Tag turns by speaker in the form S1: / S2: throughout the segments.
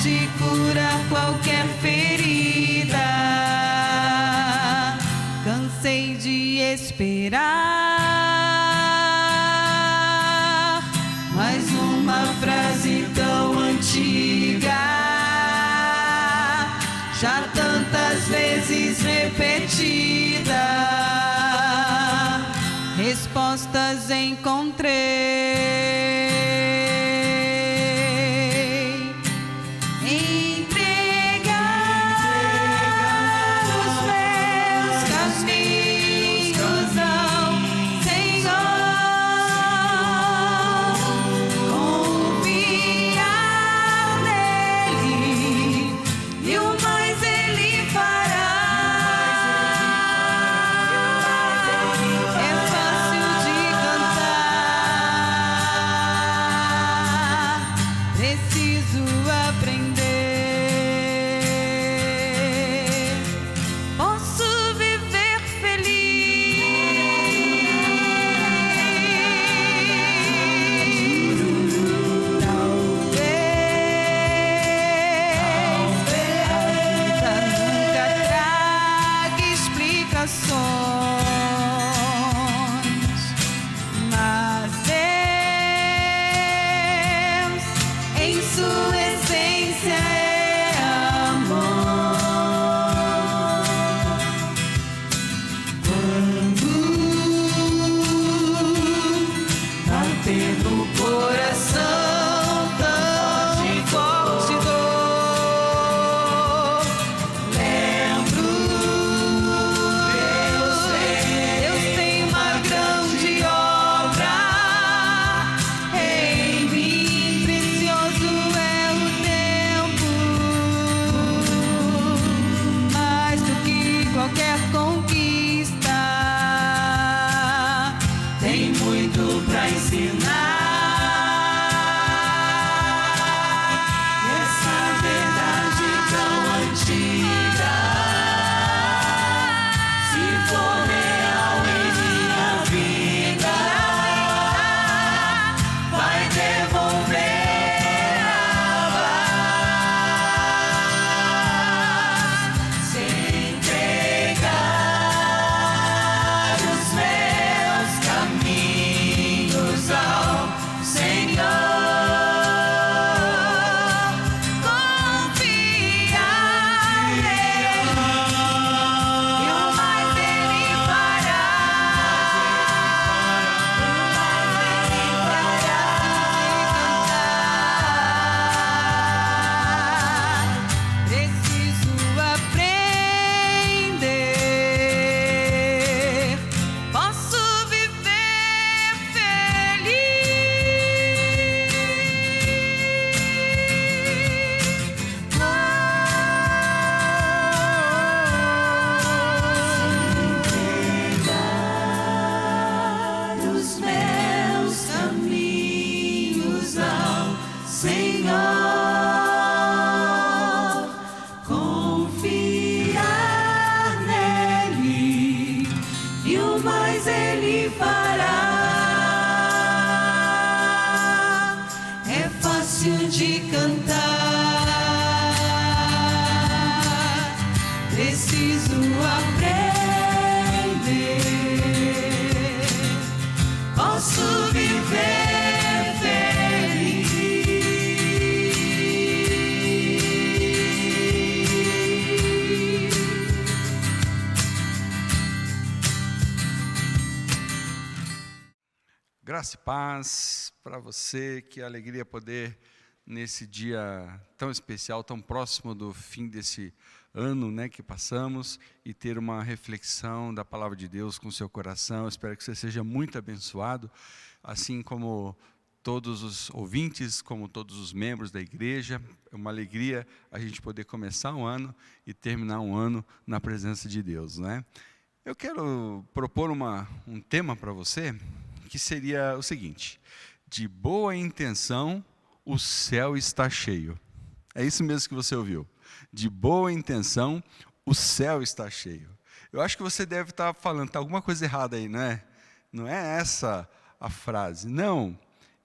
S1: pode curar qualquer ferida. Cansei de esperar mais uma frase tão antiga, já tantas vezes repetida. Respostas encontrei.
S2: Graça e paz para você, que alegria poder, nesse dia tão especial, tão próximo do fim desse ano, né, que passamos, e ter uma reflexão da palavra de Deus com o seu coração. Espero que você seja muito abençoado, assim como todos os ouvintes, como todos os membros da igreja. É uma alegria a gente poder começar um ano e terminar um ano na presença de Deus, né? Eu quero propor um tema para você, que seria o seguinte: de boa intenção o céu está cheio. É isso mesmo que você ouviu. De boa intenção o céu está cheio. Eu acho que você deve estar falando, está alguma coisa errada aí, não é? Não é essa a frase. Não,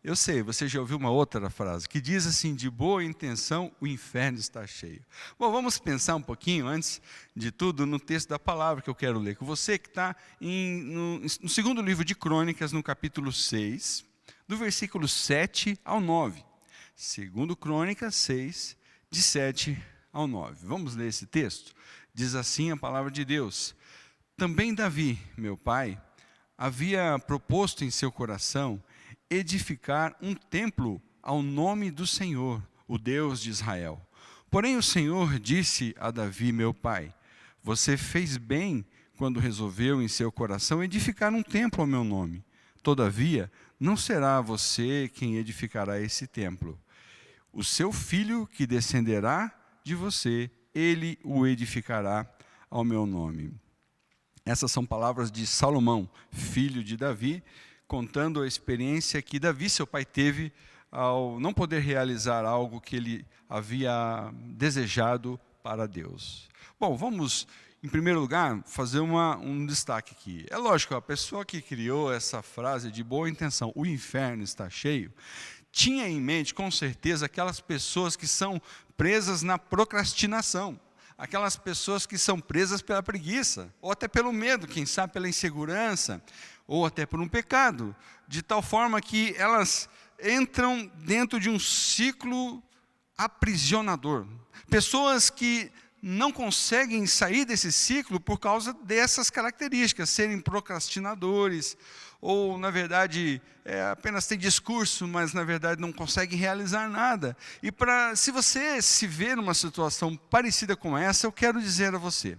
S2: Eu sei, você já ouviu uma outra frase, que diz assim, de boa intenção o inferno está cheio. Bom, vamos pensar um pouquinho, antes de tudo, no texto da palavra que eu quero ler com você, que está no segundo livro de Crônicas, no capítulo 6, do versículo 7 ao 9. Segundo Crônicas 6, de 7 ao 9. Vamos ler esse texto? Diz assim a palavra de Deus. Também Davi, meu pai, havia proposto em seu coração edificar um templo ao nome do Senhor, o Deus de Israel. Porém o Senhor disse a Davi, meu pai, você fez bem quando resolveu em seu coração edificar um templo ao meu nome. Todavia, não será você quem edificará esse templo. O seu filho que descenderá de você, ele o edificará ao meu nome. Essas são palavras de Salomão, filho de Davi, contando a experiência que Davi, seu pai, teve ao não poder realizar algo que ele havia desejado para Deus. Bom, vamos, em primeiro lugar, fazer um destaque aqui. É lógico, a pessoa que criou essa frase de boa intenção, o inferno está cheio, tinha em mente, com certeza, aquelas pessoas que são presas na procrastinação. Aquelas pessoas que são presas pela preguiça, ou até pelo medo, quem sabe pela insegurança, ou até por um pecado, de tal forma que elas entram dentro de um ciclo aprisionador. Pessoas que não conseguem sair desse ciclo por causa dessas características, serem procrastinadores, ou, na verdade, apenas tem discurso, mas, na verdade, não conseguem realizar nada. E se você se vê numa situação parecida com essa, eu quero dizer a você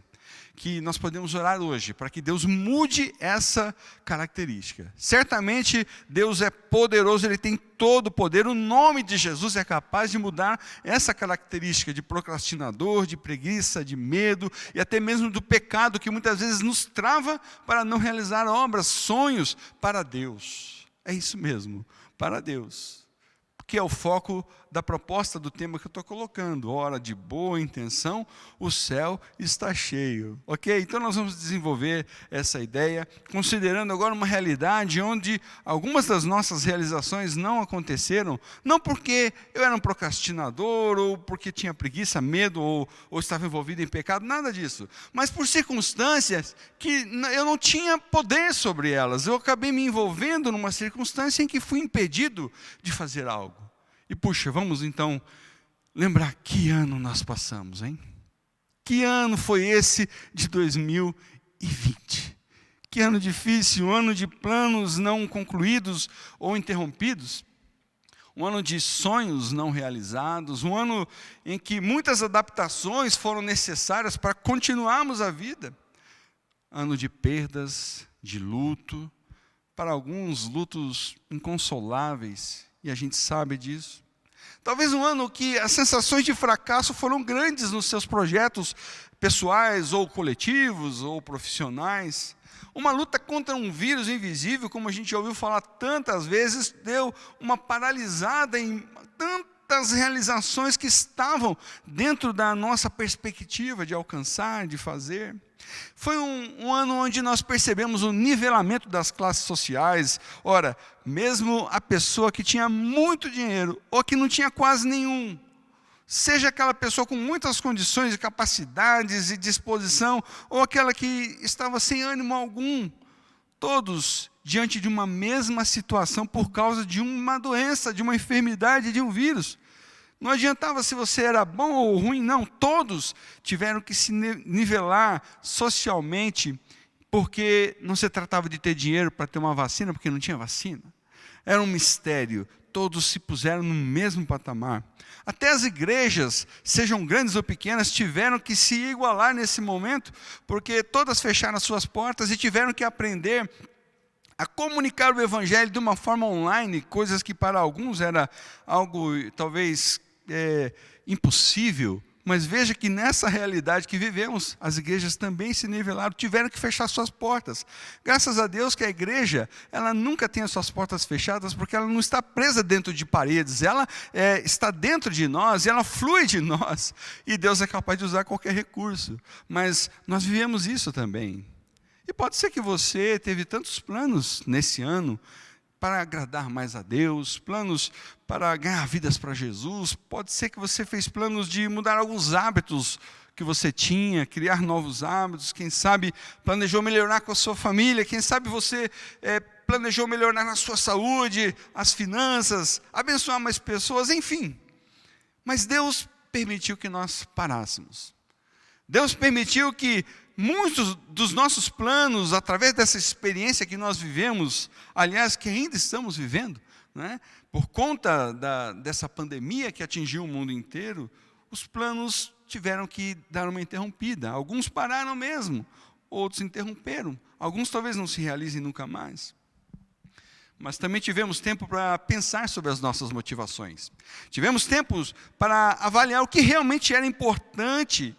S2: que nós podemos orar hoje para que Deus mude essa característica. Certamente Deus é poderoso, Ele tem todo o poder. O nome de Jesus é capaz de mudar essa característica de procrastinador, de preguiça, de medo e até mesmo do pecado que muitas vezes nos trava para não realizar obras, sonhos para Deus. É isso mesmo, para Deus. Que é o foco da proposta do tema que eu estou colocando. Ora, de boa intenção, o céu está cheio. Ok? Então nós vamos desenvolver essa ideia, considerando agora uma realidade onde algumas das nossas realizações não aconteceram, não porque eu era um procrastinador, ou porque tinha preguiça, medo, ou estava envolvido em pecado, nada disso. Mas por circunstâncias que eu não tinha poder sobre elas. Eu acabei me envolvendo numa circunstância em que fui impedido de fazer algo. E puxa, vamos então lembrar que ano nós passamos, hein? Que ano foi esse de 2020? Que ano difícil, um ano de planos não concluídos ou interrompidos, um ano de sonhos não realizados, um ano em que muitas adaptações foram necessárias para continuarmos a vida. Ano de perdas, de luto, para alguns lutos inconsoláveis, e a gente sabe disso. Talvez um ano que as sensações de fracasso foram grandes nos seus projetos pessoais, ou coletivos, ou profissionais. Uma luta contra um vírus invisível, como a gente já ouviu falar tantas vezes, deu uma paralisada em tantas realizações que estavam dentro da nossa perspectiva de alcançar, de fazer. Foi um ano onde nós percebemos o nivelamento das classes sociais. Ora, mesmo a pessoa que tinha muito dinheiro, ou que não tinha quase nenhum, seja aquela pessoa com muitas condições e capacidades e disposição, ou aquela que estava sem ânimo algum, todos diante de uma mesma situação por causa de uma doença, de uma enfermidade, de um vírus. Não adiantava se você era bom ou ruim, não. Todos tiveram que se nivelar socialmente, porque não se tratava de ter dinheiro para ter uma vacina, porque não tinha vacina. Era um mistério. Todos se puseram no mesmo patamar. Até as igrejas, sejam grandes ou pequenas, tiveram que se igualar nesse momento, porque todas fecharam as suas portas e tiveram que aprender a comunicar o evangelho de uma forma online, coisas que para alguns era algo talvez impossível, mas veja que nessa realidade que vivemos, as igrejas também se nivelaram, tiveram que fechar suas portas. Graças a Deus que a igreja, ela nunca tem as suas portas fechadas, porque ela não está presa dentro de paredes, ela está dentro de nós, e ela flui de nós, e Deus é capaz de usar qualquer recurso. Mas nós vivemos isso também. E pode ser que você teve tantos planos nesse ano, para agradar mais a Deus, planos para ganhar vidas para Jesus. Pode ser que você fez planos de mudar alguns hábitos que você tinha, criar novos hábitos. Quem sabe planejou melhorar com a sua família. Quem sabe você planejou melhorar na sua saúde, as finanças, abençoar mais pessoas, enfim. Mas Deus permitiu que nós parássemos. Deus permitiu que muitos dos nossos planos, através dessa experiência que nós vivemos, aliás, que ainda estamos vivendo, né? Por conta dessa pandemia que atingiu o mundo inteiro, os planos tiveram que dar uma interrompida. Alguns pararam mesmo, outros interromperam. Alguns talvez não se realizem nunca mais. Mas também tivemos tempo para pensar sobre as nossas motivações. Tivemos tempos para avaliar o que realmente era importante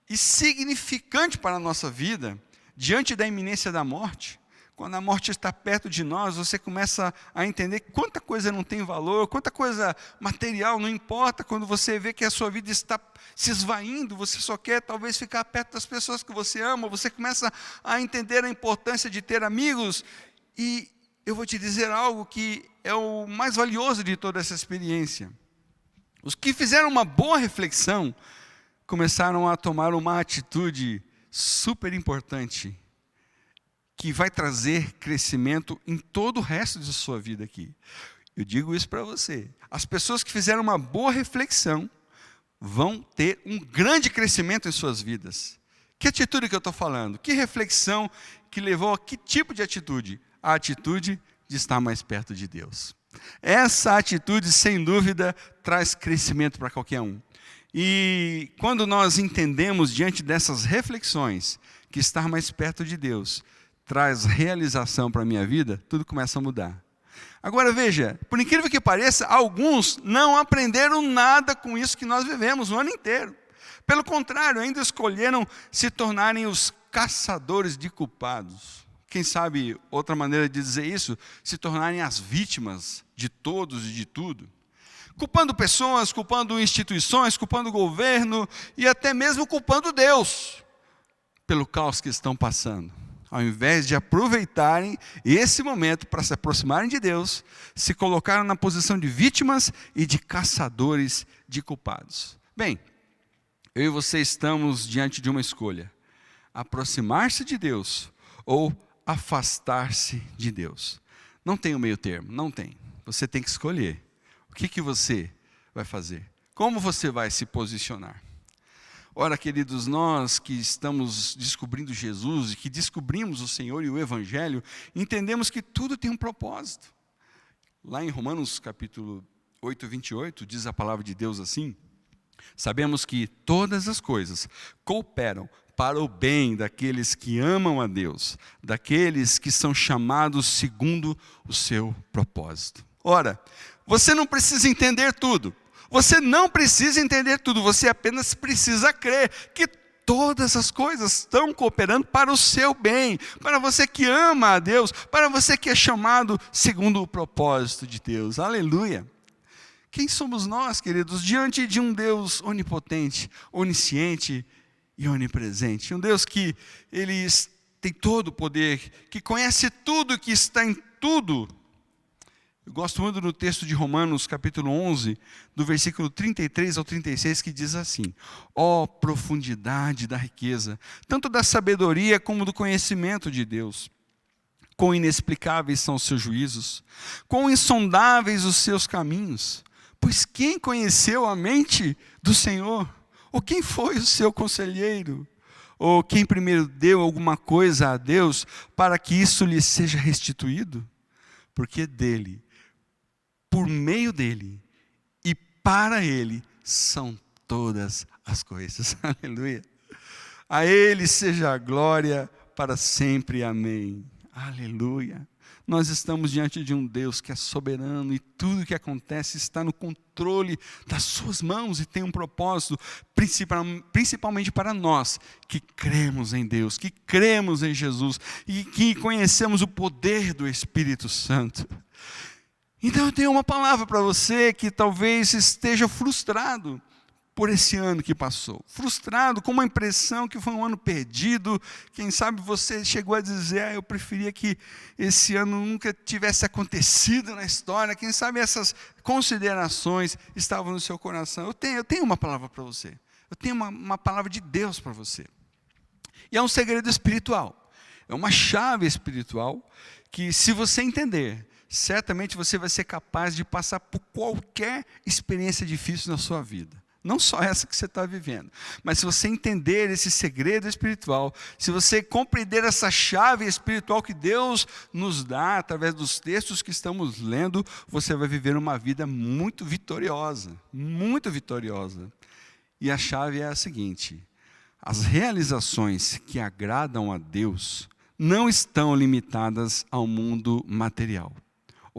S2: e significante para a nossa vida, diante da iminência da morte. Quando a morte está perto de nós, você começa a entender quanta coisa não tem valor, quanta coisa material não importa. Quando você vê que a sua vida está se esvaindo, você só quer talvez ficar perto das pessoas que você ama, você começa a entender a importância de ter amigos. E eu vou te dizer algo que é o mais valioso de toda essa experiência. Os que fizeram uma boa reflexão começaram a tomar uma atitude super importante, que vai trazer crescimento em todo o resto de sua vida aqui. Eu digo isso para você. As pessoas que fizeram uma boa reflexão vão ter um grande crescimento em suas vidas. Que atitude que eu estou falando? Que reflexão que levou a que tipo de atitude? A atitude de estar mais perto de Deus. Essa atitude, sem dúvida, traz crescimento para qualquer um. E quando nós entendemos, diante dessas reflexões, que estar mais perto de Deus traz realização para a minha vida, tudo começa a mudar. Agora veja, por incrível que pareça, alguns não aprenderam nada com isso que nós vivemos o ano inteiro. Pelo contrário, ainda escolheram se tornarem os caçadores de culpados. Quem sabe outra maneira de dizer isso, se tornarem as vítimas de todos e de tudo. Culpando pessoas, culpando instituições, culpando o governo e até mesmo culpando Deus pelo caos que estão passando. Ao invés de aproveitarem esse momento para se aproximarem de Deus, se colocaram na posição de vítimas e de caçadores de culpados. Bem, eu e você estamos diante de uma escolha: aproximar-se de Deus ou afastar-se de Deus. Não tem o meio termo, não tem. Você tem que escolher. O que você vai fazer? Como você vai se posicionar? Ora, queridos, nós que estamos descobrindo Jesus e que descobrimos o Senhor e o Evangelho, entendemos que tudo tem um propósito. Lá em Romanos capítulo 8, 28, diz a palavra de Deus assim: sabemos que todas as coisas cooperam para o bem daqueles que amam a Deus, daqueles que são chamados segundo o seu propósito. Ora, você não precisa entender tudo. Você não precisa entender tudo. Você apenas precisa crer que todas as coisas estão cooperando para o seu bem, para você que ama a Deus, para você que é chamado segundo o propósito de Deus. Aleluia! Quem somos nós, queridos, diante de um Deus onipotente, onisciente e onipresente? Um Deus que Ele tem todo o poder, que conhece tudo, que está em tudo. Eu gosto muito do texto de Romanos, capítulo 11, do versículo 33 ao 36, que diz assim: ó profundidade da riqueza, tanto da sabedoria como do conhecimento de Deus. Quão inexplicáveis são os seus juízos, quão insondáveis os seus caminhos. Pois quem conheceu a mente do Senhor? Ou quem foi o seu conselheiro? Ou quem primeiro deu alguma coisa a Deus para que isso lhe seja restituído? Porque dele, por meio dele e para ele são todas as coisas. Aleluia. A ele seja a glória para sempre. Amém. Aleluia. Nós estamos diante de um Deus que é soberano e tudo que acontece está no controle das suas mãos e tem um propósito, principalmente para nós que cremos em Deus, que cremos em Jesus e que conhecemos o poder do Espírito Santo. Então eu tenho uma palavra para você que talvez esteja frustrado por esse ano que passou, frustrado, com uma impressão que foi um ano perdido. Quem sabe você chegou a dizer: eu preferia que esse ano nunca tivesse acontecido na história. Quem sabe essas considerações estavam no seu coração. Eu tenho uma palavra para você, eu tenho uma palavra de Deus para você, e é um segredo espiritual, é uma chave espiritual, que se você entender, certamente você vai ser capaz de passar por qualquer experiência difícil na sua vida. Não só essa que você está vivendo, mas se você entender esse segredo espiritual, se você compreender essa chave espiritual que Deus nos dá através dos textos que estamos lendo, você vai viver uma vida muito vitoriosa, muito vitoriosa. E a chave é a seguinte: as realizações que agradam a Deus não estão limitadas ao mundo material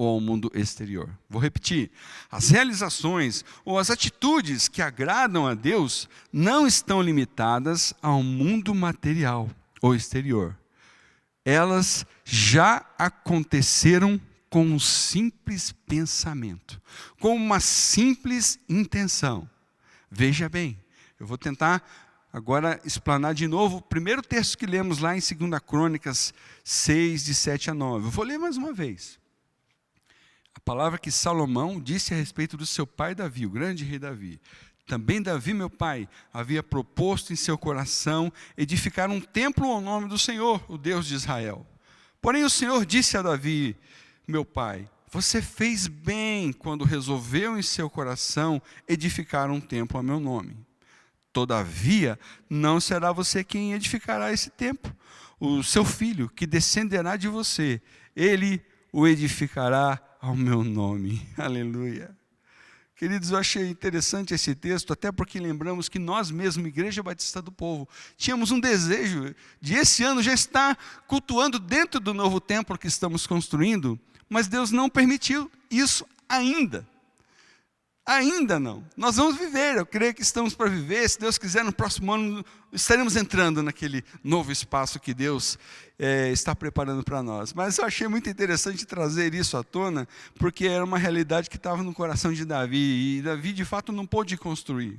S2: ou ao mundo exterior. Vou repetir: as realizações ou as atitudes que agradam a Deus não estão limitadas ao mundo material ou exterior. Elas já aconteceram com um simples pensamento, com uma simples intenção. Veja bem, eu vou tentar agora explanar de novo o primeiro texto que lemos lá em 2 Crônicas 6, de 7 a 9. Eu vou ler mais uma vez. A palavra que Salomão disse a respeito do seu pai Davi, o grande rei Davi. Também Davi, meu pai, havia proposto em seu coração edificar um templo ao nome do Senhor, o Deus de Israel. Porém o Senhor disse a Davi, meu pai: você fez bem quando resolveu em seu coração edificar um templo a meu nome. Todavia, não será você quem edificará esse templo. O seu filho, que descenderá de você, ele o edificará ao meu nome. Aleluia. Queridos, eu achei interessante esse texto, até porque lembramos que nós mesmos, Igreja Batista do Povo, tínhamos um desejo de esse ano já estar cultuando dentro do novo templo que estamos construindo, mas Deus não permitiu isso ainda. Ainda não. Nós vamos viver, eu creio que estamos para viver. Se Deus quiser, no próximo ano estaremos entrando naquele novo espaço que Deus está preparando para nós. Mas eu achei muito interessante trazer isso à tona, porque era uma realidade que estava no coração de Davi, e Davi de fato não pôde construir.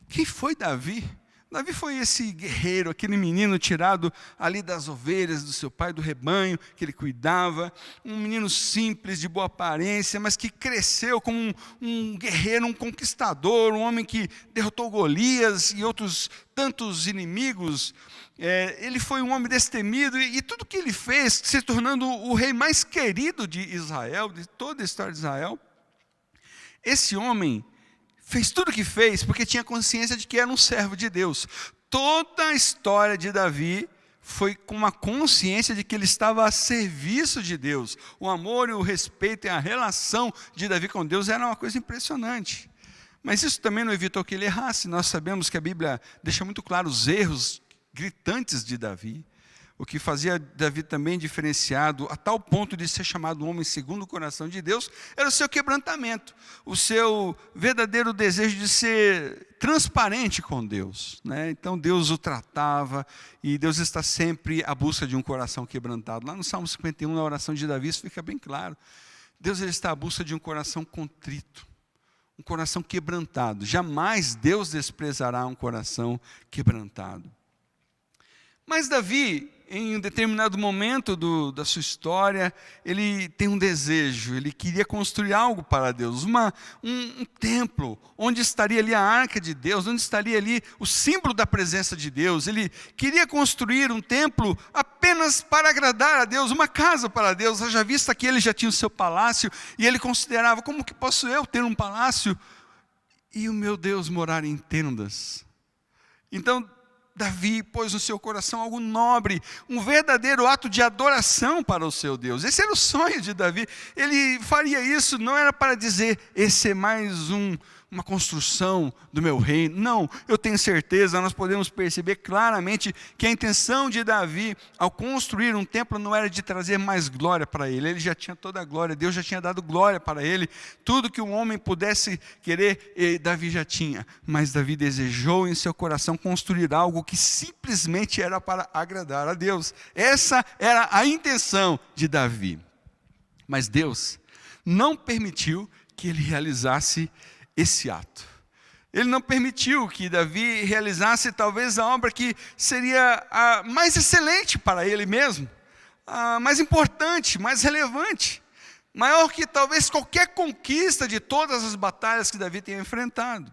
S2: Quem foi Davi? Davi foi esse guerreiro, aquele menino tirado ali das ovelhas do seu pai, do rebanho que ele cuidava, um menino simples, de boa aparência, mas que cresceu como um guerreiro, um conquistador, um homem que derrotou Golias e outros tantos inimigos. Ele foi um homem destemido, e tudo que ele fez, se tornando o rei mais querido de Israel, de toda a história de Israel. Esse homem fez tudo o que fez porque tinha consciência de que era um servo de Deus. Toda a história de Davi foi com uma consciência de que ele estava a serviço de Deus. O amor e o respeito e a relação de Davi com Deus era uma coisa impressionante. Mas isso também não evitou que ele errasse. Nós sabemos que a Bíblia deixa muito claro os erros gritantes de Davi. O que fazia Davi também diferenciado, a tal ponto de ser chamado um homem segundo o coração de Deus, era o seu quebrantamento, o seu verdadeiro desejo de ser transparente com Deus, né? Então Deus o tratava, e Deus está sempre à busca de um coração quebrantado. Lá no Salmo 51, na oração de Davi, isso fica bem claro. Deus, ele está à busca de um coração contrito, um coração quebrantado. Jamais Deus desprezará um coração quebrantado. Mas Davi, em um determinado momento da sua história, ele tem um desejo, ele queria construir algo para Deus, um templo, onde estaria ali a arca de Deus, onde estaria ali o símbolo da presença de Deus. Ele queria construir um templo apenas para agradar a Deus, uma casa para Deus, haja vista que ele já tinha o seu palácio, e ele considerava: como que posso eu ter um palácio e o meu Deus morar em tendas? Então Davi pôs no seu coração algo nobre, um verdadeiro ato de adoração para o seu Deus. Esse era o sonho de Davi. Ele faria isso, não era para dizer: esse é mais uma construção do meu reino. Não, eu tenho certeza, nós podemos perceber claramente que a intenção de Davi, ao construir um templo, não era de trazer mais glória para ele. Ele já tinha toda a glória, Deus já tinha dado glória para ele. Tudo que um homem pudesse querer, Davi já tinha. Mas Davi desejou em seu coração construir algo que simplesmente era para agradar a Deus. Essa era a intenção de Davi. Mas Deus não permitiu que ele realizasse esse ato. Ele não permitiu que Davi realizasse talvez a obra que seria a mais excelente para ele mesmo, a mais importante, mais relevante, maior que talvez qualquer conquista de todas as batalhas que Davi tenha enfrentado.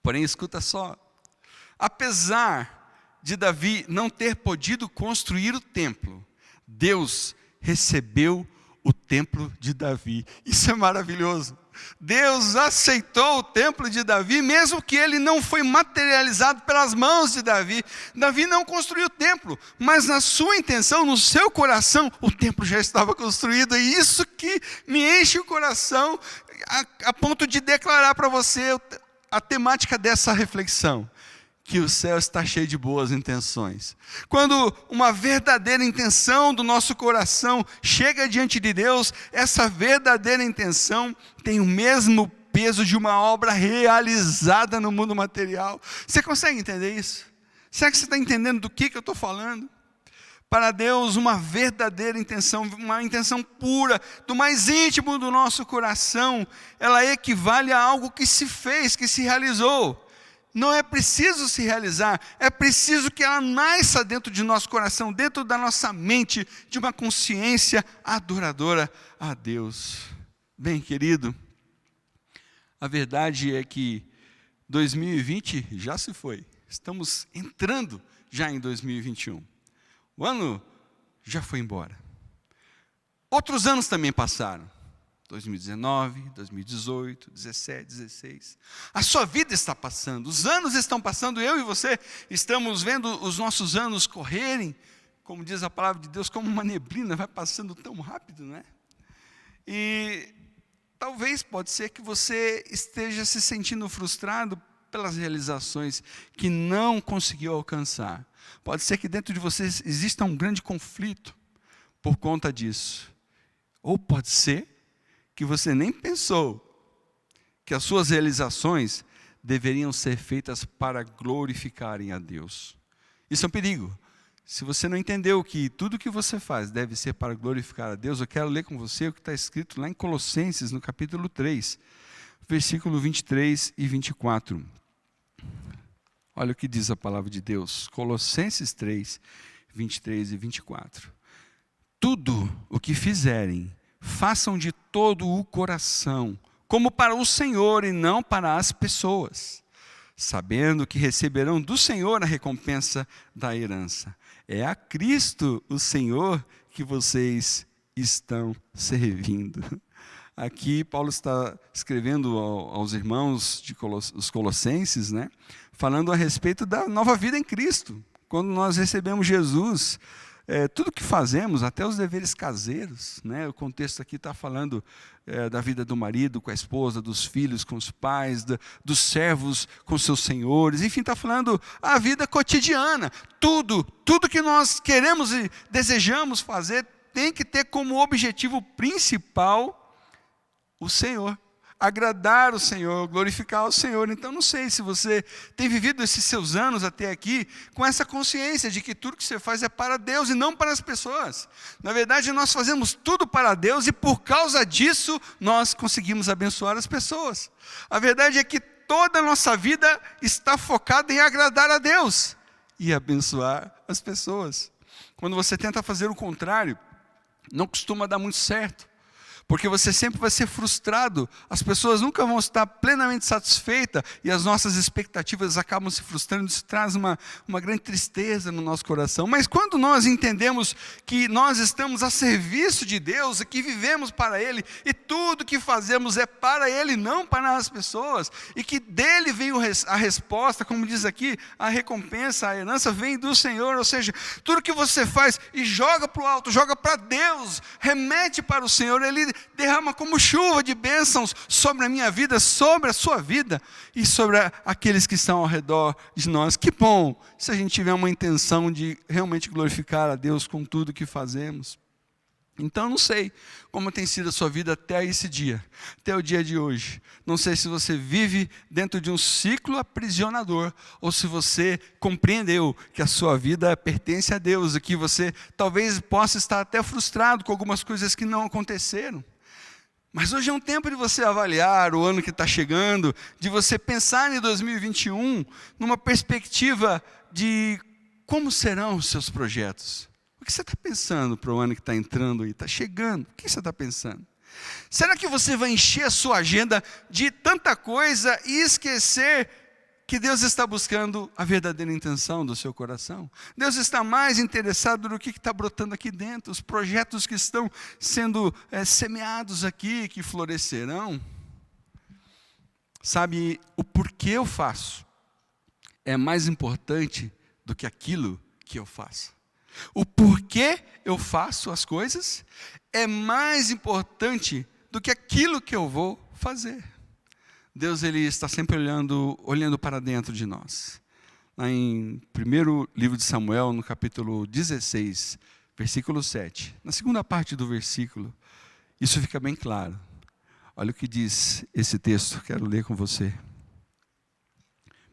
S2: Porém, escuta só, apesar de Davi não ter podido construir o templo, Deus recebeu o templo de Davi. Isso é maravilhoso. Deus aceitou o templo de Davi, mesmo que ele não foi materializado pelas mãos de Davi. Davi não construiu o templo, mas na sua intenção, no seu coração, o templo já estava construído. E isso que me enche o coração, a ponto de declarar para você a temática dessa reflexão: que o céu está cheio de boas intenções. Quando uma verdadeira intenção do nosso coração chega diante de Deus, essa verdadeira intenção tem o mesmo peso de uma obra realizada no mundo material. Você consegue entender isso? Será que você está entendendo do que eu estou falando? Para Deus, uma verdadeira intenção, uma intenção pura, do mais íntimo do nosso coração, ela equivale a algo que se fez, que se realizou. Não é preciso se realizar, é preciso que ela nasça dentro de nosso coração, dentro da nossa mente, de uma consciência adoradora a Deus. Bem, querido, a verdade é que 2020 já se foi, estamos entrando já em 2021. O ano já foi embora. Outros anos também passaram. 2019, 2018, 17, 16. A sua vida está passando, os anos estão passando, eu e você estamos vendo os nossos anos correrem, como diz a palavra de Deus, como uma neblina, vai passando tão rápido, né? E talvez pode ser que você esteja se sentindo frustrado pelas realizações que não conseguiu alcançar. Pode ser que dentro de você exista um grande conflito por conta disso. Ou pode ser que você nem pensou que as suas realizações deveriam ser feitas para glorificarem a Deus. Isso é um perigo. Se você não entendeu que tudo que você faz deve ser para glorificar a Deus, eu quero ler com você o que está escrito lá em Colossenses, no capítulo 3, versículo 23 e 24. Olha o que diz a palavra de Deus, Colossenses 3, 23 e 24. Tudo o que fizerem, façam de todo o coração, como para o Senhor e não para as pessoas, sabendo que receberão do Senhor a recompensa da herança. É a Cristo, o Senhor, que vocês estão servindo. Aqui Paulo está escrevendo aos irmãos os Colossenses, né, falando a respeito da nova vida em Cristo. Quando nós recebemos Jesus, tudo que fazemos, até os deveres caseiros, né? O contexto aqui está falando da vida do marido com a esposa, dos filhos com os pais, dos servos com seus senhores, enfim, está falando a vida cotidiana. Tudo que nós queremos e desejamos fazer tem que ter como objetivo principal o Senhor. Agradar o Senhor, glorificar o Senhor. Então não sei se você tem vivido esses seus anos até aqui com essa consciência de que tudo que você faz é para Deus e não para as pessoas. Na verdade, nós fazemos tudo para Deus e por causa disso nós conseguimos abençoar as pessoas. A verdade é que toda a nossa vida está focada em agradar a Deus e abençoar as pessoas. Quando você tenta fazer o contrário, não costuma dar muito certo. Porque você sempre vai ser frustrado, as pessoas nunca vão estar plenamente satisfeitas e as nossas expectativas acabam se frustrando, isso traz uma grande tristeza no nosso coração. Mas quando nós entendemos que nós estamos a serviço de Deus e que vivemos para Ele e tudo que fazemos é para Ele, não para as pessoas, e que dele vem a resposta, como diz aqui, a recompensa, a herança vem do Senhor, ou seja, tudo que você faz e joga para o alto, joga para Deus, remete para o Senhor, Ele derrama como chuva de bênçãos sobre a minha vida, sobre a sua vida e sobre aqueles que estão ao redor de nós. Que bom se a gente tiver uma intenção de realmente glorificar a Deus com tudo que fazemos. Então não sei como tem sido a sua vida até esse dia, até o dia de hoje. Não sei se você vive dentro de um ciclo aprisionador ou se você compreendeu que a sua vida pertence a Deus e que você talvez possa estar até frustrado com algumas coisas que não aconteceram. Mas hoje é um tempo de você avaliar o ano que está chegando, de você pensar em 2021, numa perspectiva de como serão os seus projetos. O que você está pensando para o ano que está entrando aí, está chegando? O que você está pensando? Será que você vai encher a sua agenda de tanta coisa e esquecer que Deus está buscando a verdadeira intenção do seu coração? Deus está mais interessado no que está brotando aqui dentro, os projetos que estão sendo semeados aqui, que florescerão. Sabe, o porquê eu faço é mais importante do que aquilo que eu faço. O porquê eu faço as coisas é mais importante do que aquilo que eu vou fazer. Deus, Ele está sempre olhando para dentro de nós. Lá em 1º livro de Samuel, no capítulo 16, versículo 7. Na segunda parte do versículo, isso fica bem claro. Olha o que diz esse texto, quero ler com você.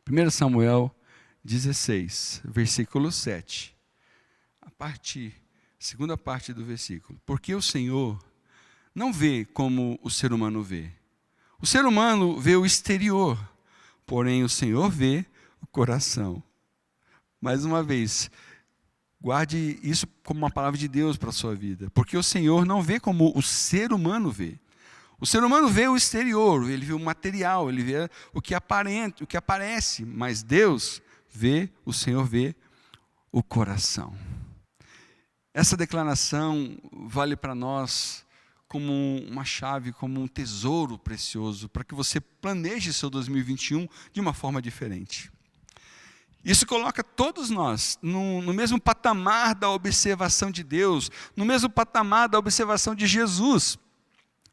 S2: 1 Samuel 16, versículo 7. Segunda parte do versículo. Porque o Senhor não vê como o ser humano vê. O ser humano vê o exterior, porém o Senhor vê o coração. Mais uma vez, guarde isso como uma palavra de Deus para a sua vida. Porque o Senhor não vê como o ser humano vê. O ser humano vê o exterior, ele vê o material, ele vê o que aparenta, o que aparece. Mas Deus o Senhor vê o coração. Essa declaração vale para nós como uma chave, como um tesouro precioso, para que você planeje seu 2021 de uma forma diferente. Isso coloca todos nós no mesmo patamar da observação de Deus, no mesmo patamar da observação de Jesus.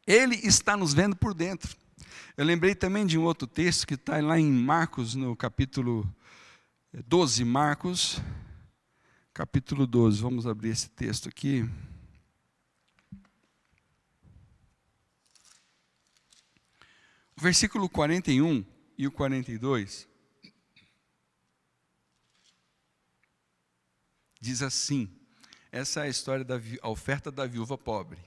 S2: Ele está nos vendo por dentro. Eu lembrei também de um outro texto que está lá em Marcos, no capítulo 12, Marcos, capítulo 12, vamos abrir esse texto aqui. O versículo 41 e o 42 diz assim, essa é a história da oferta da viúva pobre.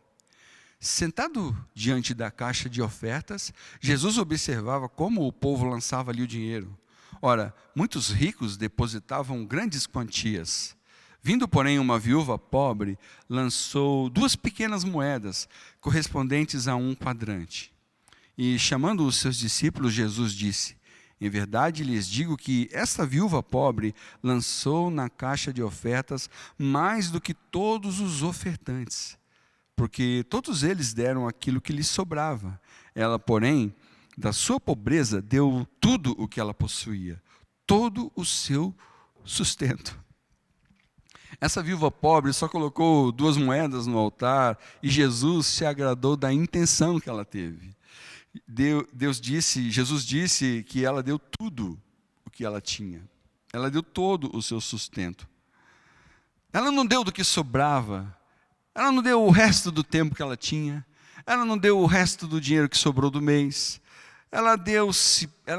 S2: Sentado diante da caixa de ofertas, Jesus observava como o povo lançava ali o dinheiro. Ora, muitos ricos depositavam grandes quantias. Vindo, porém, uma viúva pobre, lançou 2 pequenas moedas, correspondentes a 1 quadrante. E, chamando os seus discípulos, Jesus disse, em verdade lhes digo que esta viúva pobre lançou na caixa de ofertas mais do que todos os ofertantes, porque todos eles deram aquilo que lhes sobrava. Ela, porém, da sua pobreza, deu tudo o que ela possuía, todo o seu sustento. Essa viúva pobre só colocou 2 moedas no altar e Jesus se agradou da intenção que ela teve. Jesus disse que ela deu tudo o que ela tinha. Ela deu todo o seu sustento. Ela não deu do que sobrava. Ela não deu o resto do tempo que ela tinha. Ela não deu o resto do dinheiro que sobrou do mês. Ela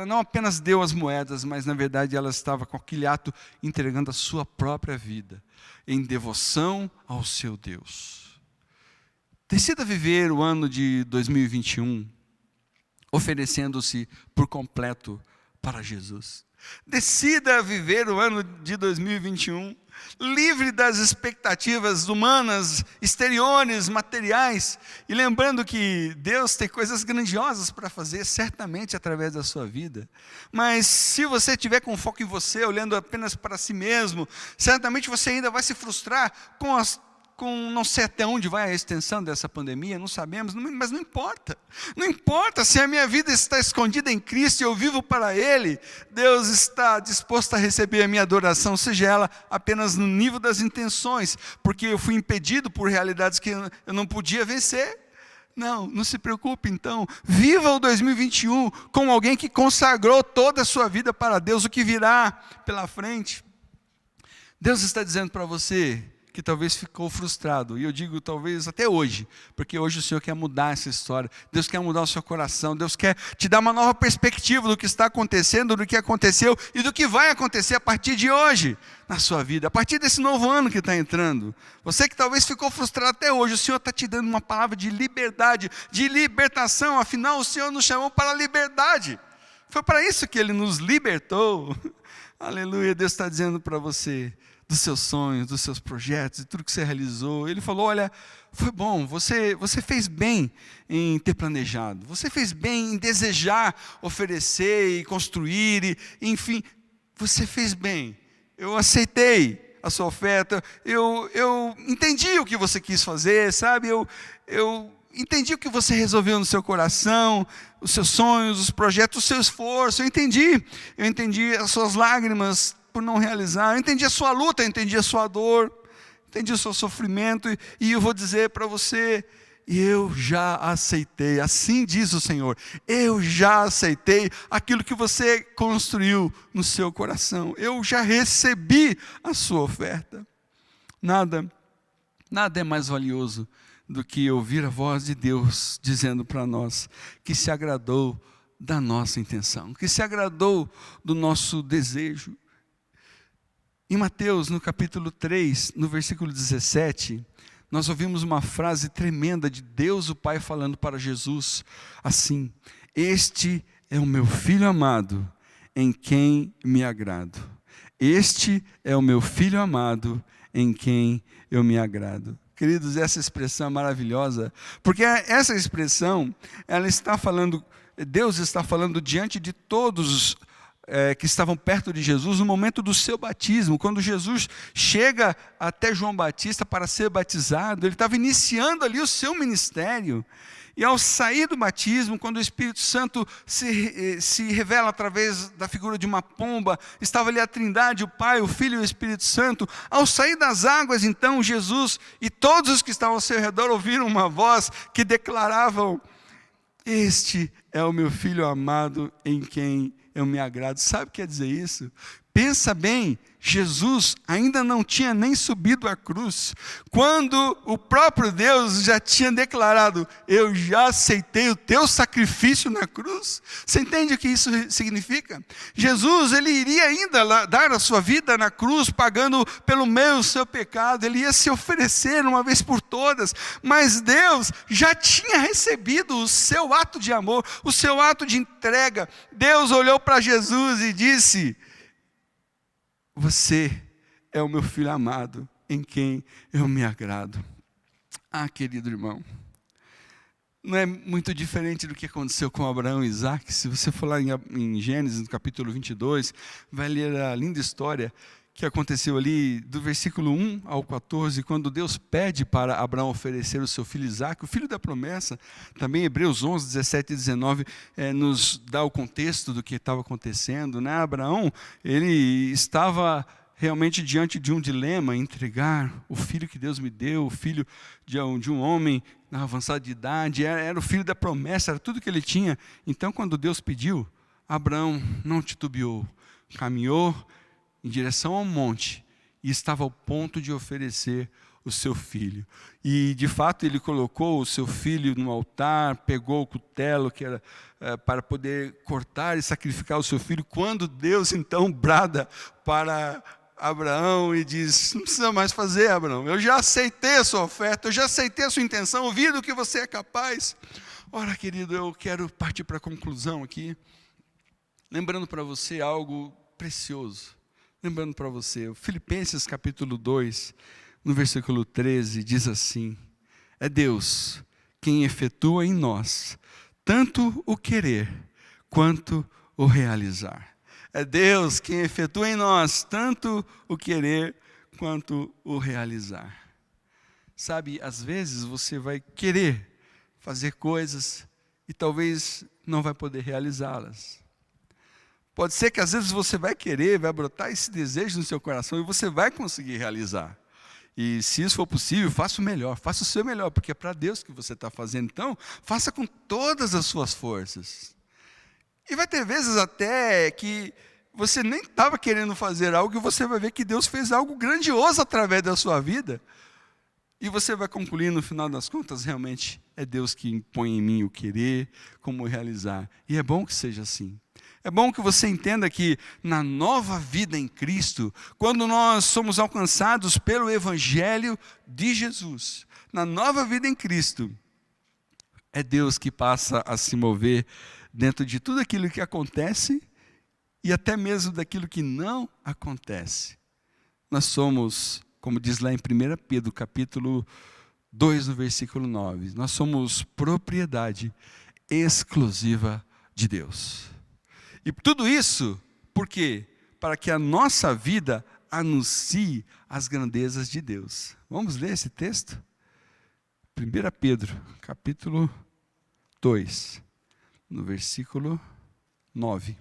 S2: não apenas deu as moedas, mas na verdade ela estava com aquele ato entregando a sua própria vida em devoção ao seu Deus. Decida viver o ano de 2021 oferecendo-se por completo para Jesus. Decida viver o ano de 2021 livre das expectativas humanas, exteriores, materiais, e lembrando que Deus tem coisas grandiosas para fazer, certamente através da sua vida. Mas se você estiver com foco em você, olhando apenas para si mesmo, certamente você ainda vai se frustrar com não sei até onde vai a extensão dessa pandemia, não sabemos, mas não importa. Não importa se a minha vida está escondida em Cristo e eu vivo para Ele, Deus está disposto a receber a minha adoração, seja ela apenas no nível das intenções, porque eu fui impedido por realidades que eu não podia vencer. Não se preocupe então, viva o 2021 como alguém que consagrou toda a sua vida para Deus, o que virá pela frente. Deus está dizendo para você que talvez ficou frustrado, e eu digo talvez até hoje, porque hoje o Senhor quer mudar essa história, Deus quer mudar o seu coração, Deus quer te dar uma nova perspectiva do que está acontecendo, do que aconteceu e do que vai acontecer a partir de hoje na sua vida, a partir desse novo ano que está entrando. Você que talvez ficou frustrado até hoje, o Senhor está te dando uma palavra de liberdade, de libertação, afinal o Senhor nos chamou para a liberdade, foi para isso que Ele nos libertou. Aleluia, Deus está dizendo para você, dos seus sonhos, dos seus projetos, de tudo que você realizou. Ele falou, olha, foi bom, você fez bem em ter planejado, você fez bem em desejar oferecer e construir, enfim, você fez bem. Eu aceitei a sua oferta, eu entendi o que você quis fazer, sabe, eu entendi o que você resolveu no seu coração, os seus sonhos, os projetos, o seu esforço, eu entendi as suas lágrimas por não realizar, eu entendi a sua luta, eu entendi a sua dor, entendi o seu sofrimento, e eu vou dizer para você, eu já aceitei, assim diz o Senhor, eu já aceitei aquilo que você construiu no seu coração, eu já recebi a sua oferta. Nada é mais valioso do que ouvir a voz de Deus dizendo para nós que se agradou da nossa intenção, que se agradou do nosso desejo. Em Mateus, no capítulo 3, no versículo 17, nós ouvimos uma frase tremenda de Deus o Pai falando para Jesus, assim, este é o meu Filho amado, em quem me agrado. Este é o meu Filho amado, em quem eu me agrado. Queridos, essa expressão é maravilhosa, porque essa expressão, ela está falando, Deus está falando diante de todos que estavam perto de Jesus no momento do seu batismo, quando Jesus chega até João Batista para ser batizado, ele estava iniciando ali o seu ministério, e ao sair do batismo, quando o Espírito Santo se revela através da figura de uma pomba, estava ali a Trindade, o Pai, o Filho e o Espírito Santo, ao sair das águas, então, Jesus e todos os que estavam ao seu redor ouviram uma voz que declaravam, este é o meu Filho amado em quem eu me agrado. Sabe o que quer dizer isso? Pensa bem, Jesus ainda não tinha nem subido a cruz, quando o próprio Deus já tinha declarado, eu já aceitei o teu sacrifício na cruz. Você entende o que isso significa? Jesus, ele iria ainda dar a sua vida na cruz, pagando pelo meu seu pecado, ele ia se oferecer uma vez por todas, mas Deus já tinha recebido o seu ato de amor, o seu ato de entrega. Deus olhou para Jesus e disse, você é o meu Filho amado, em quem eu me agrado. Ah, querido irmão, não é muito diferente do que aconteceu com Abraão e Isaac. Se você for lá em Gênesis, no capítulo 22, vai ler a linda história que aconteceu ali, do versículo 1 ao 14, quando Deus pede para Abraão oferecer o seu filho Isaac, o filho da promessa. Também Hebreus 11, 17 e 19 nos dá o contexto do que estava acontecendo, né? Abraão, ele estava realmente diante de um dilema, entregar o filho que Deus me deu, o filho de um homem na avançada de idade, era o filho da promessa, era tudo que ele tinha. Então, quando Deus pediu, Abraão não titubeou, caminhou em direção ao monte, e estava ao ponto de oferecer o seu filho. E de fato ele colocou o seu filho no altar, pegou o cutelo que era para poder cortar e sacrificar o seu filho, quando Deus então brada para Abraão e diz, não precisa mais fazer, Abraão, eu já aceitei a sua oferta, eu já aceitei a sua intenção, eu vi do que você é capaz. Ora, querido, eu quero partir para a conclusão aqui, lembrando para você algo precioso. Lembrando para você, Filipenses capítulo 2, no versículo 13, diz assim, é Deus quem efetua em nós, tanto o querer, quanto o realizar. É Deus quem efetua em nós, tanto o querer, quanto o realizar. Sabe, às vezes você vai querer fazer coisas, e talvez não vai poder realizá-las. Pode ser que às vezes você vai querer, vai brotar esse desejo no seu coração e você vai conseguir realizar. E se isso for possível, faça o melhor, faça o seu melhor, porque é para Deus que você está fazendo. Então, faça com todas as suas forças. E vai ter vezes até que você nem estava querendo fazer algo, e você vai ver que Deus fez algo grandioso através da sua vida. E você vai concluir, no final das contas, realmente é Deus que impõe em mim o querer, como realizar. E é bom que seja assim. É bom que você entenda que na nova vida em Cristo, quando nós somos alcançados pelo Evangelho de Jesus, na nova vida em Cristo, é Deus que passa a se mover dentro de tudo aquilo que acontece e até mesmo daquilo que não acontece. Nós somos, como diz lá em 1 Pedro, capítulo 2, no versículo 9, nós somos propriedade exclusiva de Deus. E tudo isso, por quê? Para que a nossa vida anuncie as grandezas de Deus. Vamos ler esse texto? 1 Pedro, capítulo 2, no versículo 9.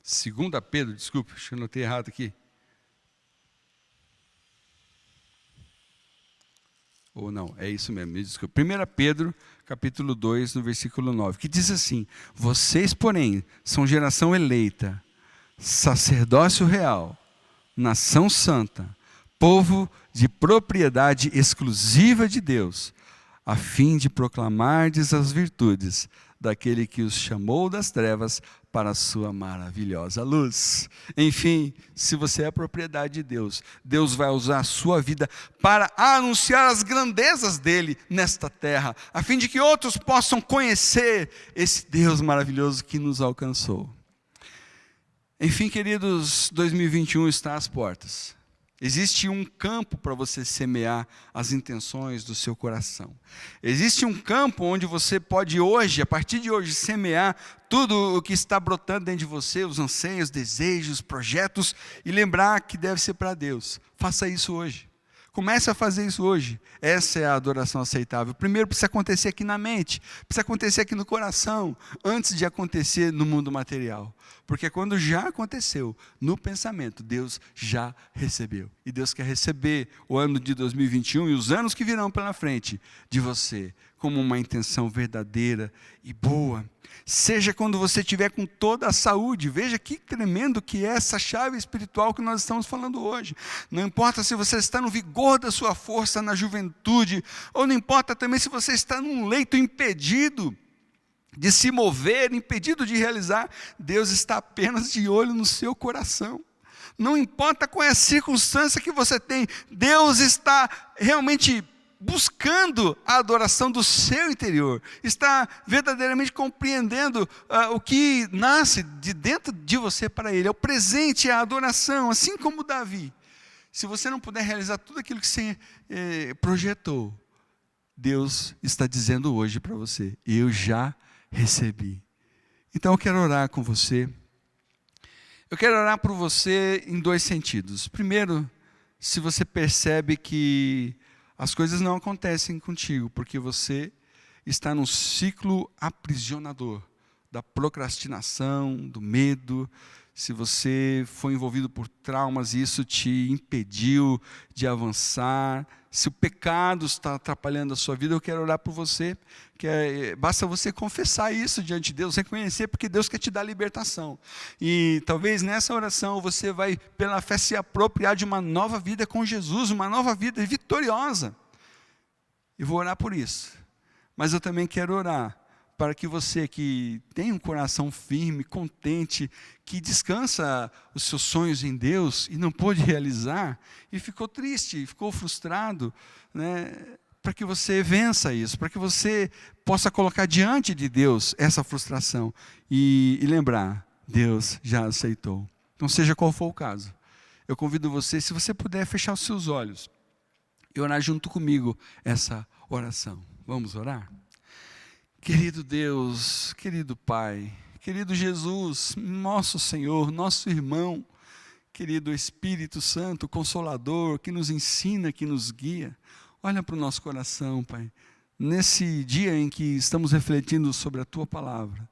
S2: Segunda Pedro, desculpa, acho que eu anotei errado aqui. Ou não, é isso mesmo, me desculpe. 1 Pedro, capítulo 2, no versículo 9, que diz assim: vocês, porém, são geração eleita, sacerdócio real, nação santa, povo de propriedade exclusiva de Deus, a fim de proclamardes as virtudes daquele que os chamou das trevas para a sua maravilhosa luz. Enfim, se você é propriedade de Deus, Deus vai usar a sua vida para anunciar as grandezas dele nesta terra, a fim de que outros possam conhecer esse Deus maravilhoso que nos alcançou. Enfim, queridos, 2021 está às portas. Existe um campo para você semear as intenções do seu coração. Existe um campo onde você pode hoje, a partir de hoje, semear tudo o que está brotando dentro de você, os anseios, desejos, projetos, e lembrar que deve ser para Deus. Faça isso hoje. Comece a fazer isso hoje. Essa é a adoração aceitável. Primeiro precisa acontecer aqui na mente, precisa acontecer aqui no coração, antes de acontecer no mundo material. Porque quando já aconteceu, no pensamento, Deus já recebeu. E Deus quer receber o ano de 2021 e os anos que virão pela frente de você, como uma intenção verdadeira e boa. Seja quando você estiver com toda a saúde. Veja que tremendo que é essa chave espiritual que nós estamos falando hoje. Não importa se você está no vigor da sua força, na juventude, ou não importa também se você está num leito impedido de se mover, impedido de realizar, Deus está apenas de olho no seu coração. Não importa qual é a circunstância que você tem, Deus está realmente buscando a adoração do seu interior, está verdadeiramente compreendendo o que nasce de dentro de você para Ele. É o presente, é a adoração, assim como Davi. Se você não puder realizar tudo aquilo que você projetou, Deus está dizendo hoje para você: eu já recebi. Então eu quero orar com você. Eu quero orar por você em dois sentidos. Primeiro, se você percebe que as coisas não acontecem contigo, porque você está num ciclo aprisionador da procrastinação, do medo. Se você foi envolvido por traumas e isso te impediu de avançar, se o pecado está atrapalhando a sua vida, eu quero orar por você. Basta você confessar isso diante de Deus, reconhecer, porque Deus quer te dar libertação. E talvez nessa oração você vai, pela fé, se apropriar de uma nova vida com Jesus, uma nova vida vitoriosa. Eu vou orar por isso. Mas eu também quero orar para que você que tem um coração firme, contente, que descansa os seus sonhos em Deus e não pôde realizar, e ficou triste, ficou frustrado, né? Para que você vença isso, para que você possa colocar diante de Deus essa frustração e lembrar, Deus já aceitou. Então, seja qual for o caso, eu convido você, se você puder, fechar os seus olhos e orar junto comigo essa oração. Vamos orar? Querido Deus, querido Pai, querido Jesus, nosso Senhor, nosso irmão, querido Espírito Santo, Consolador, que nos ensina, que nos guia, olha para o nosso coração, Pai, nesse dia em que estamos refletindo sobre a Tua Palavra.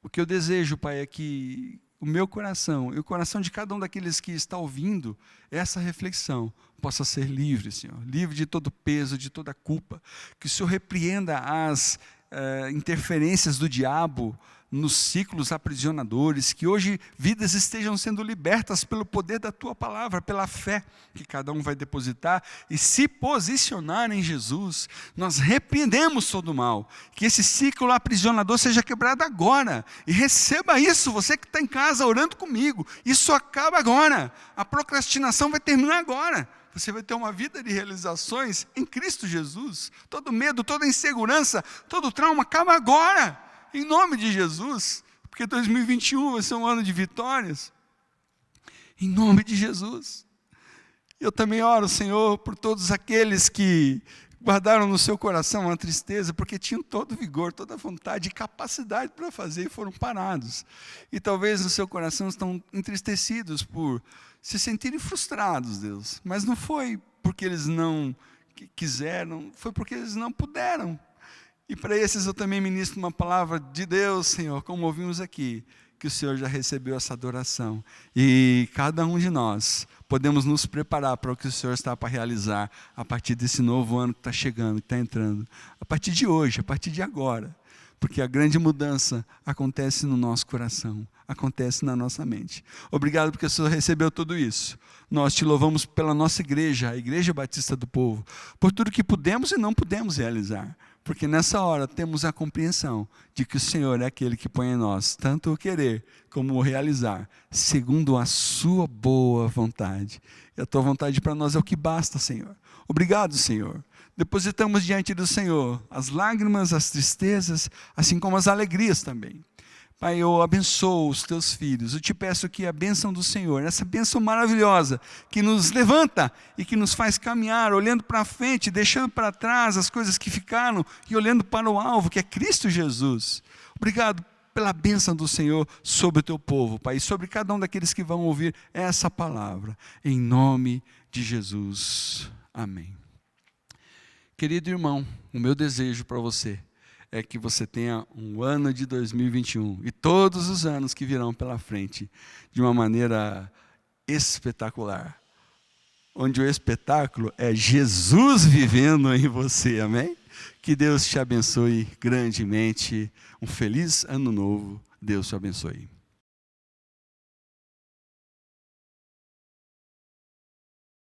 S2: O que eu desejo, Pai, é que o meu coração e o coração de cada um daqueles que está ouvindo essa reflexão possa ser livre, Senhor, livre de todo peso, de toda culpa, que o Senhor repreenda as interferências do diabo nos ciclos aprisionadores, que hoje vidas estejam sendo libertas pelo poder da tua palavra, pela fé que cada um vai depositar e se posicionar em Jesus. Nós repreendemos todo o mal, que esse ciclo aprisionador seja quebrado agora, e receba isso, você que está em casa orando comigo, isso acaba agora, a procrastinação vai terminar agora. Você vai ter uma vida de realizações em Cristo Jesus. Todo medo, toda insegurança, todo trauma acaba agora, em nome de Jesus. Porque 2021 vai ser um ano de vitórias. Em nome de Jesus. Eu também oro, Senhor, por todos aqueles que guardaram no seu coração a tristeza, porque tinham todo o vigor, toda a vontade e capacidade para fazer e foram parados. E talvez no seu coração estão entristecidos por se sentirem frustrados, Deus. Mas não foi porque eles não quiseram, foi porque eles não puderam. E para esses eu também ministro uma palavra de Deus, Senhor, como ouvimos aqui, que o Senhor já recebeu essa adoração. E cada um de nós podemos nos preparar para o que o Senhor está para realizar a partir desse novo ano que está chegando, que está entrando. A partir de hoje, a partir de agora. Porque a grande mudança acontece no nosso coração, acontece na nossa mente. Obrigado porque o Senhor recebeu tudo isso. Nós te louvamos pela nossa igreja, a Igreja Batista do Povo, por tudo que pudemos e não pudemos realizar. Porque nessa hora temos a compreensão de que o Senhor é aquele que põe em nós tanto o querer como o realizar, segundo a sua boa vontade. E a tua vontade para nós é o que basta, Senhor. Obrigado, Senhor. Depositamos diante do Senhor as lágrimas, as tristezas, assim como as alegrias também. Pai, eu abençoo os teus filhos, eu te peço que a bênção do Senhor, essa bênção maravilhosa, que nos levanta e que nos faz caminhar, olhando para frente, deixando para trás as coisas que ficaram e olhando para o alvo, que é Cristo Jesus. Obrigado pela bênção do Senhor sobre o teu povo, Pai, e sobre cada um daqueles que vão ouvir essa palavra, em nome de Jesus. Amém. Querido irmão, o meu desejo para você é que você tenha um ano de 2021 e todos os anos que virão pela frente de uma maneira espetacular, onde o espetáculo é Jesus vivendo em você, amém? Que Deus te abençoe grandemente, um feliz ano novo, Deus te abençoe.